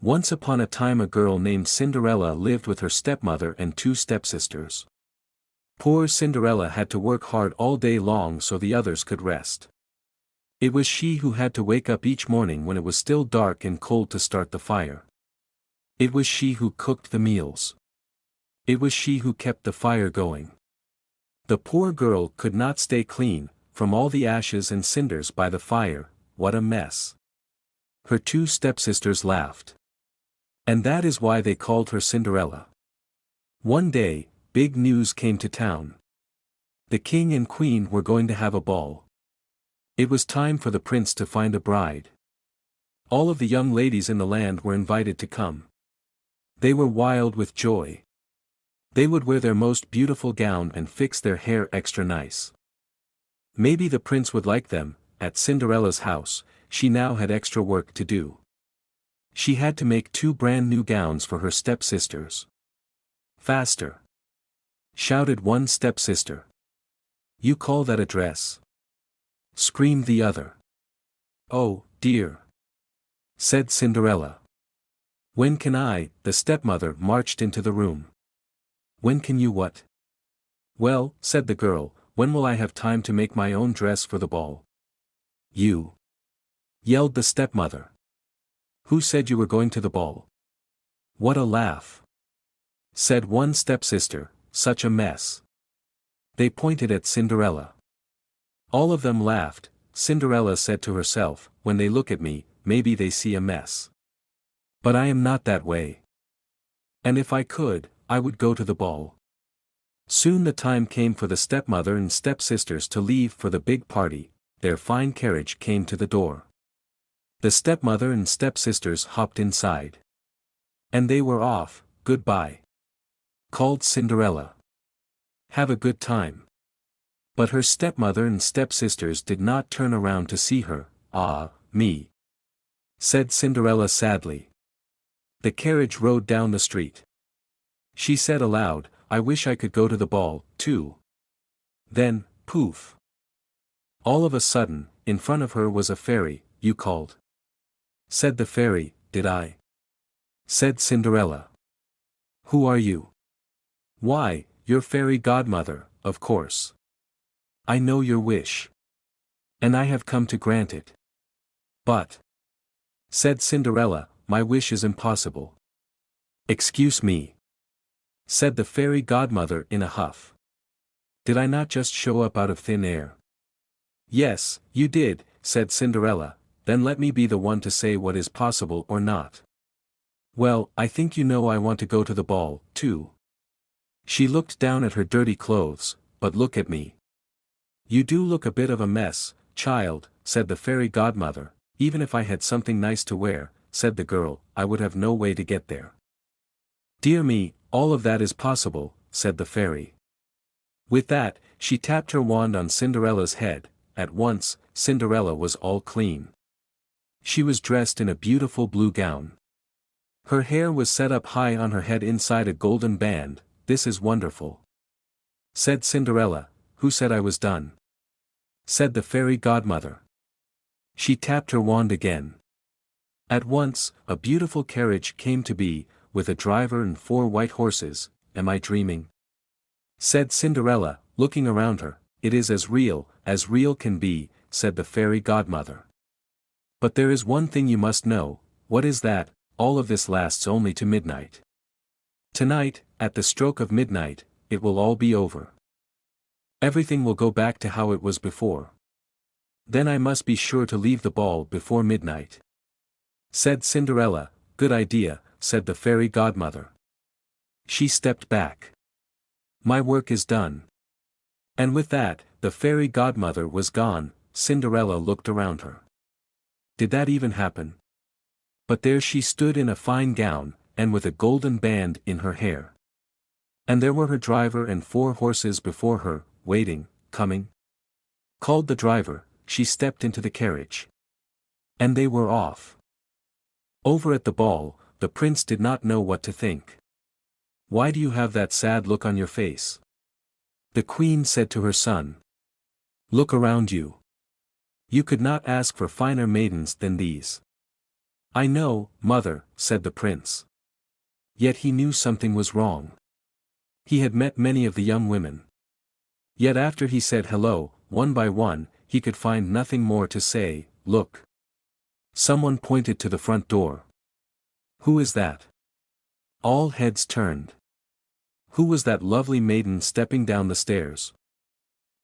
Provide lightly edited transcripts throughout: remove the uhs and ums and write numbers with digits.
Once upon a time a girl named Cinderella lived with her stepmother and two stepsisters. Poor Cinderella had to work hard all day long so the others could rest. It was she who had to wake up each morning when it was still dark and cold to start the fire. It was she who cooked the meals. It was she who kept the fire going. The poor girl could not stay clean, from all the ashes and cinders by the fire. What a mess. Her two stepsisters laughed. And that is why they called her Cinderella. One day, big news came to town. The king and queen were going to have a ball. It was time for the prince to find a bride. All of the young ladies in the land were invited to come. They were wild with joy. They would wear their most beautiful gown and fix their hair extra nice. Maybe the prince would like them. At Cinderella's house, she now had extra work to do. She had to make two brand new gowns for her stepsisters. Faster! Shouted one stepsister. You call that a dress? Screamed the other. Oh, dear! Said Cinderella. When can I? The stepmother marched into the room. When can you what? Well, said the girl, when will I have time to make my own dress for the ball? You! Yelled the stepmother. Who said you were going to the ball? What a laugh! Said one stepsister, such a mess. They pointed at Cinderella. All of them laughed. Cinderella said to herself, when they look at me, maybe they see a mess. But I am not that way. And if I could, I would go to the ball. Soon the time came for the stepmother and stepsisters to leave for the big party. Their fine carriage came to the door. The stepmother and stepsisters hopped inside. And they were off. Goodbye. Called Cinderella. Have a good time. But her stepmother and stepsisters did not turn around to see her. Ah, me! Said Cinderella sadly. The carriage rode down the street. She said aloud, I wish I could go to the ball, too. Then, poof! All of a sudden, in front of her was a fairy. You called? Said the fairy, did I? Said Cinderella. Who are you? Why, your fairy godmother, of course. I know your wish. And I have come to grant it. But, said Cinderella, my wish is impossible. Excuse me, said the fairy godmother in a huff. Did I not just show up out of thin air? Yes, you did, said Cinderella. Then let me be the one to say what is possible or not. Well, I think you know I want to go to the ball, too. She looked down at her dirty clothes, but look at me. You do look a bit of a mess, child, said the fairy godmother. Even if I had something nice to wear, said the girl, I would have no way to get there. Dear me, all of that is possible, said the fairy. With that, she tapped her wand on Cinderella's head. At once, Cinderella was all clean. She was dressed in a beautiful blue gown. Her hair was set up high on her head inside a golden band. This is wonderful. Said Cinderella. Who said I was done? Said the fairy godmother. She tapped her wand again. At once, a beautiful carriage came to be, with a driver and 4 white horses. Am I dreaming? Said Cinderella, looking around her. It is as real can be, said the fairy godmother. But there is one thing you must know. What is that? All of this lasts only to midnight. Tonight, at the stroke of midnight, it will all be over. Everything will go back to how it was before. Then I must be sure to leave the ball before midnight. Said Cinderella. Good idea, said the fairy godmother. She stepped back. My work is done. And with that, the fairy godmother was gone. Cinderella looked around her. Did that even happen? But there she stood in a fine gown, and with a golden band in her hair. And there were her driver and 4 horses before her, waiting, coming. Called the driver, she stepped into the carriage. And they were off. Over at the ball, the prince did not know what to think. Why do you have that sad look on your face? The queen said to her son. Look around you. You could not ask for finer maidens than these. I know, mother, said the prince. Yet he knew something was wrong. He had met many of the young women. Yet after he said hello, one by one, he could find nothing more to say. Look. Someone pointed to the front door. Who is that? All heads turned. Who was that lovely maiden stepping down the stairs?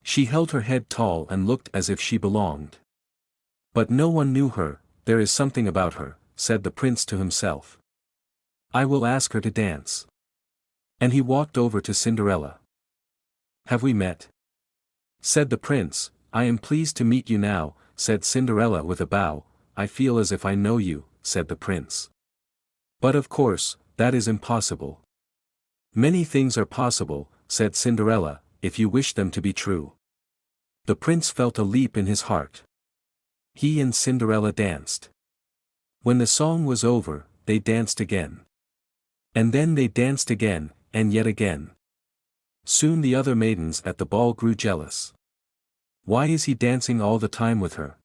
She held her head tall and looked as if she belonged. But no one knew her. There is something about her, said the prince to himself. I will ask her to dance. And he walked over to Cinderella. Have we met? Said the prince. I am pleased to meet you now, said Cinderella with a bow. I feel as if I know you, said the prince. But of course, that is impossible. Many things are possible, said Cinderella, if you wish them to be true. The prince felt a leap in his heart. He and Cinderella danced. When the song was over, they danced again. And then they danced again, and yet again. Soon the other maidens at the ball grew jealous. Why is he dancing all the time with her?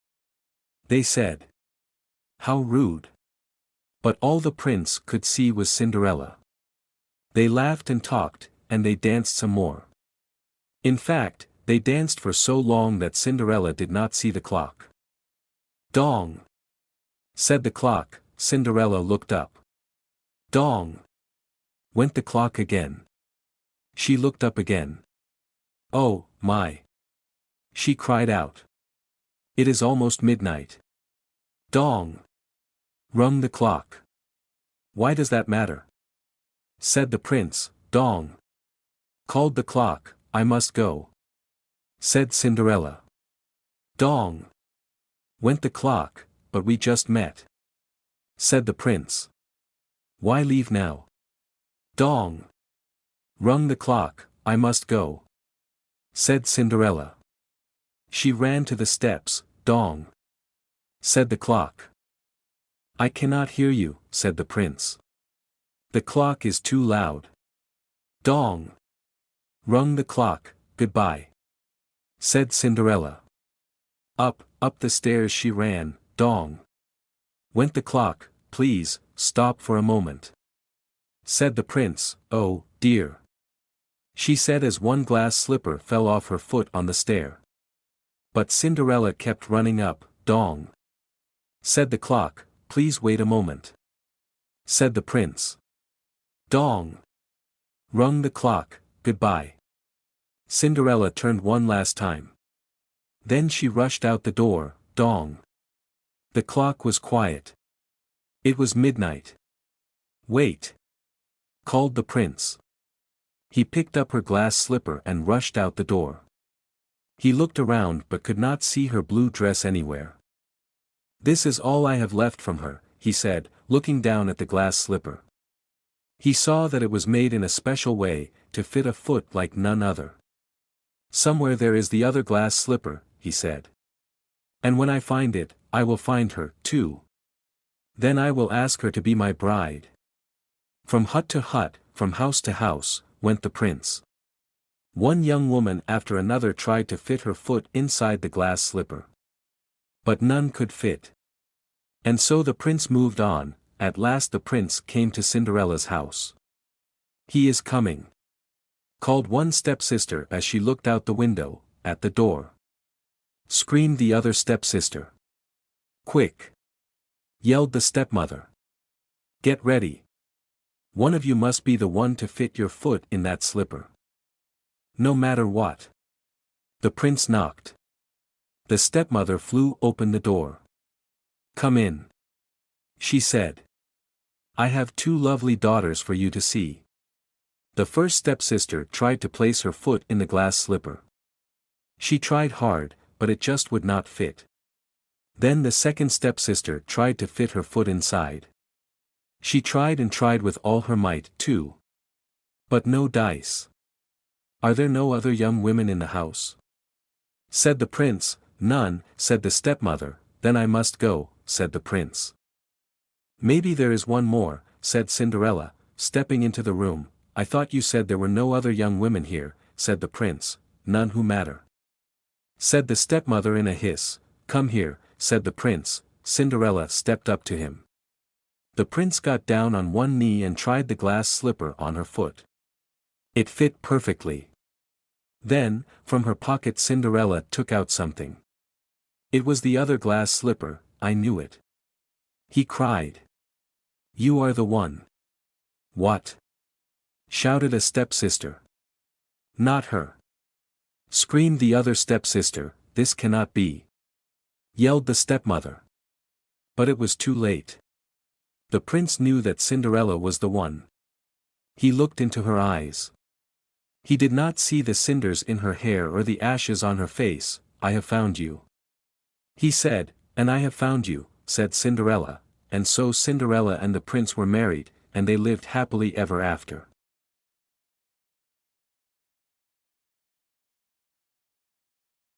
They said. How rude. But all the prince could see was Cinderella. They laughed and talked, and they danced some more. In fact, they danced for so long that Cinderella did not see the clock. Dong! Said the clock. Cinderella looked up. Dong! Went the clock again. She looked up again. Oh, my! She cried out. It is almost midnight. Dong! Rung the clock. Why does that matter? Said the prince. Dong! Called the clock. I must go. Said Cinderella. Dong! Went the clock, but we just met. Said the prince. Why leave now? Dong! Rung the clock. I must go. Said Cinderella. She ran to the steps. Dong! Said the clock. I cannot hear you, said the prince. The clock is too loud. Dong! Rung the clock. Goodbye. Said Cinderella. Up the stairs she ran. Dong! Went the clock. Please, stop for a moment. Said the prince. Oh, dear. She said as one glass slipper fell off her foot on the stair. But Cinderella kept running up. Dong! Said the clock. Please wait a moment. Said the prince. Dong! Rung the clock. Goodbye. Cinderella turned one last time. Then she rushed out the door. Dong! The clock was quiet. It was midnight. Wait! Called the prince. He picked up her glass slipper and rushed out the door. He looked around but could not see her blue dress anywhere. This is all I have left from her, he said, looking down at the glass slipper. He saw that it was made in a special way, to fit a foot like none other. Somewhere there is the other glass slipper, he said. And when I find it, I will find her, too. Then I will ask her to be my bride. From hut to hut, from house to house, went the prince. One young woman after another tried to fit her foot inside the glass slipper. But none could fit. And so the prince moved on. At last the prince came to Cinderella's house. He is coming! Called one stepsister as she looked out the window. At the door screamed the other stepsister. Quick! Yelled the stepmother. Get ready! One of you must be the one to fit your foot in that slipper. No matter what. The prince knocked. The stepmother flew open the door. Come in. She said. I have two lovely daughters for you to see. The first stepsister tried to place her foot in the glass slipper. She tried hard, but it just would not fit. Then the second stepsister tried to fit her foot inside. She tried and tried with all her might, too. But no dice. Are there no other young women in the house? Said the prince. None, said the stepmother. Then I must go, said the prince. Maybe there is one more, said Cinderella, stepping into the room. I thought you said there were no other young women here, said the prince. None who matter. Said the stepmother in a hiss. Come here, said the prince. Cinderella stepped up to him. The prince got down on one knee and tried the glass slipper on her foot. It fit perfectly. Then, from her pocket Cinderella took out something. It was the other glass slipper, I knew it. He cried. You are the one. What? Shouted a stepsister. Not her. Screamed the other stepsister, this cannot be. Yelled the stepmother. But it was too late. The prince knew that Cinderella was the one. He looked into her eyes. He did not see the cinders in her hair or the ashes on her face. I have found you. He said, and I have found you, said Cinderella, and so Cinderella and the prince were married, and they lived happily ever after.